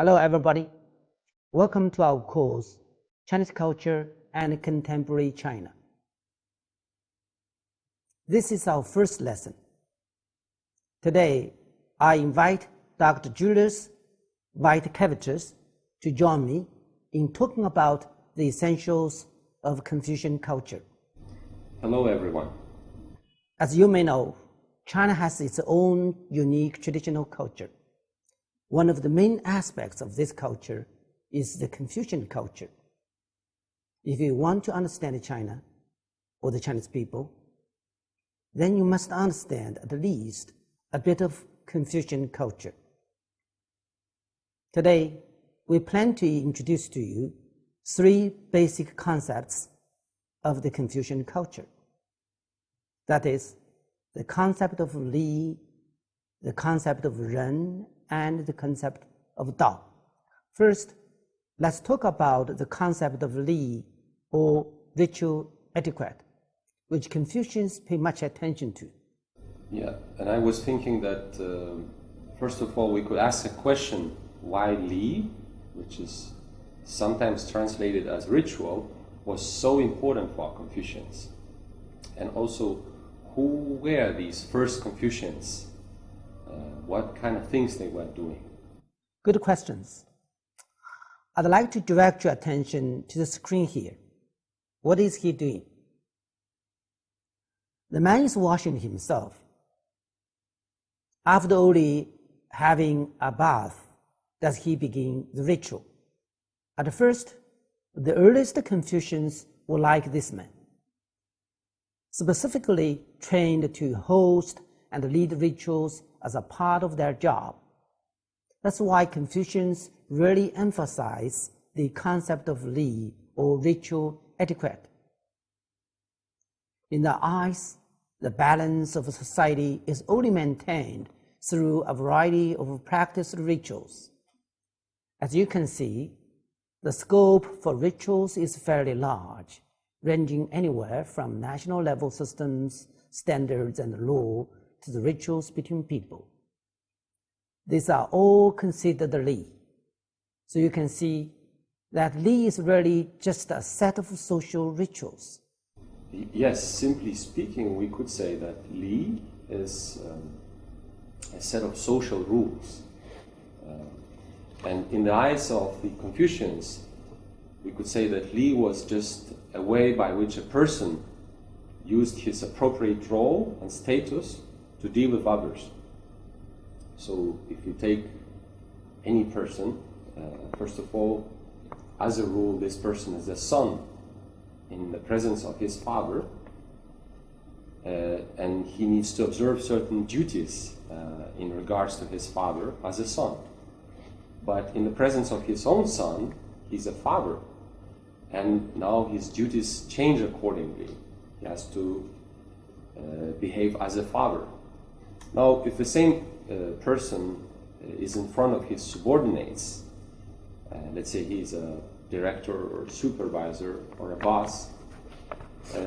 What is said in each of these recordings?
Hello everybody, welcome to our course, Chinese Culture and Contemporary China. This is our first lesson. Today, I invite Dr. Julius Veit-Kevitus to join me in talking about the essentials of Confucian culture. Hello everyone. As you may know, China has its own unique traditional culture. One of the main aspects of this culture is the Confucian culture. If you want to understand China or the Chinese people, then you must understand at least a bit of Confucian culture. Today, we plan to introduce to you three basic concepts of the Confucian culture. That is, the concept of Li, the concept of Ren, and the concept of Dao. First, let's talk about the concept of Li, or ritual etiquette, which Confucians pay much attention to. Yeah, and I was thinking that first of all we could ask a question, why Li, which is sometimes translated as ritual, was so important for Confucians. And also, who were these first Confucians? What kind of things they were doing? Good questions. I'd like to direct your attention to the screen here. What is he doing? The man is washing himself. After only having a bath, does he begin the ritual. At first, the earliest Confucians were like this man, specifically trained to host and lead rituals as a part of their job. That's why Confucians really emphasize the concept of Li, or ritual etiquette. In their eyes, the balance of society is only maintained through a variety of practiced rituals. As you can see, the scope for rituals is fairly large, ranging anywhere from national level systems, standards, and law to the rituals between people. These are all considered Li. So you can see that Li is really just a set of social rituals. Yes, simply speaking, we could say that Li is a set of social rules. And in the eyes of the Confucians, we could say that Li was just a way by which a person used his appropriate role and status to deal with others. So if you take any person, first of all, as a rule, this person is a son in the presence of his father, and he needs to observe certain duties in regards to his father as a son. But in the presence of his own son, he's a father, and now his duties change accordingly. He has to behave as a father. Now, if the same person is in front of his subordinates, let's say he's a director or supervisor or a boss,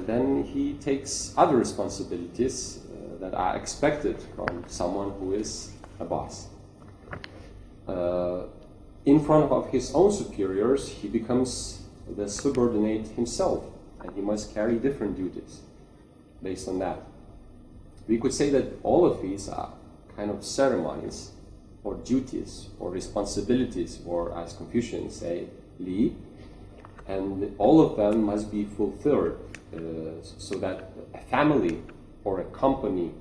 then he takes other responsibilities that are expected from someone who is a boss. In front of his own superiors, he becomes the subordinate himself, and he must carry different duties based on that. We could say that all of these are kind of ceremonies or duties or responsibilities, or as Confucians say, Li, and all of them must be fulfilled so that a family or a company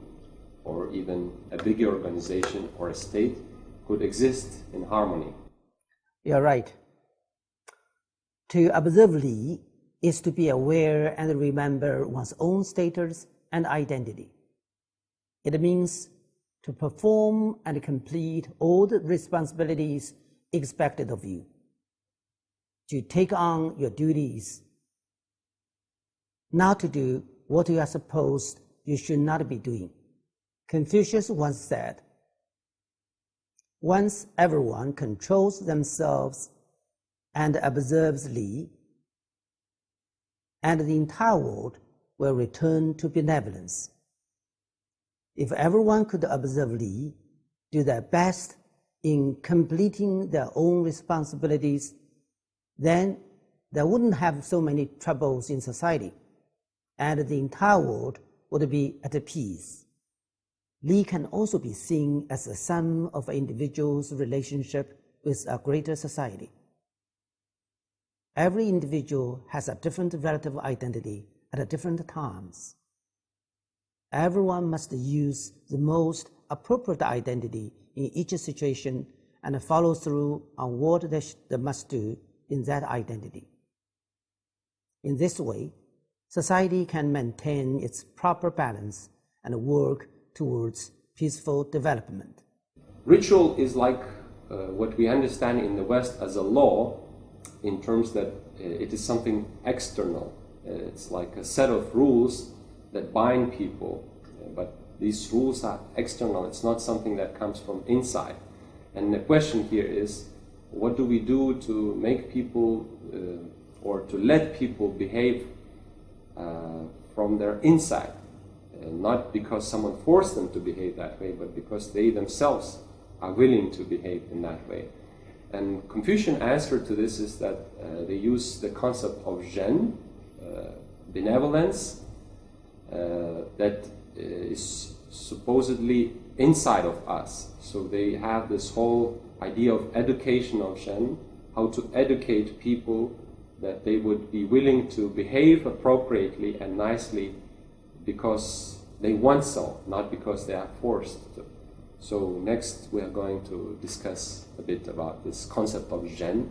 or even a bigger organization or a state could exist in harmony. You're right. To observe Li is to be aware and remember one's own status and identity. It means to perform and complete all the responsibilities expected of you, to take on your duties, not to do what you are supposed you should not be doing. Confucius once said, once everyone controls themselves and observes Li, and the entire world will return to benevolence. If everyone could observe Li, do their best in completing their own responsibilities, then there wouldn't have so many troubles in society, and the entire world would be at peace. Li can also be seen as the sum of an individual's relationship with a greater society. Every individual has a different relative identity at different times. Everyone must use the most appropriate identity in each situation and follow through on what they must do in that identity. In this way, society can maintain its proper balance and work towards peaceful development. Ritual is like what we understand in the West as a law, in terms that it is something external. It's like a set of rules that bind people, but these rules are external. It's not something that comes from inside. And the question here is, what do we do to make people or to let people behave from their inside? Not because someone forced them to behave that way, but because they themselves are willing to behave in that way. And Confucian answer to this is that they use the concept of zhen, benevolence, that is supposedly inside of us. So they have this whole idea of education of zhen, how to educate people that they would be willing to behave appropriately and nicely because they want so, not because they are forced to. So next we are going to discuss a bit about this concept of zhen.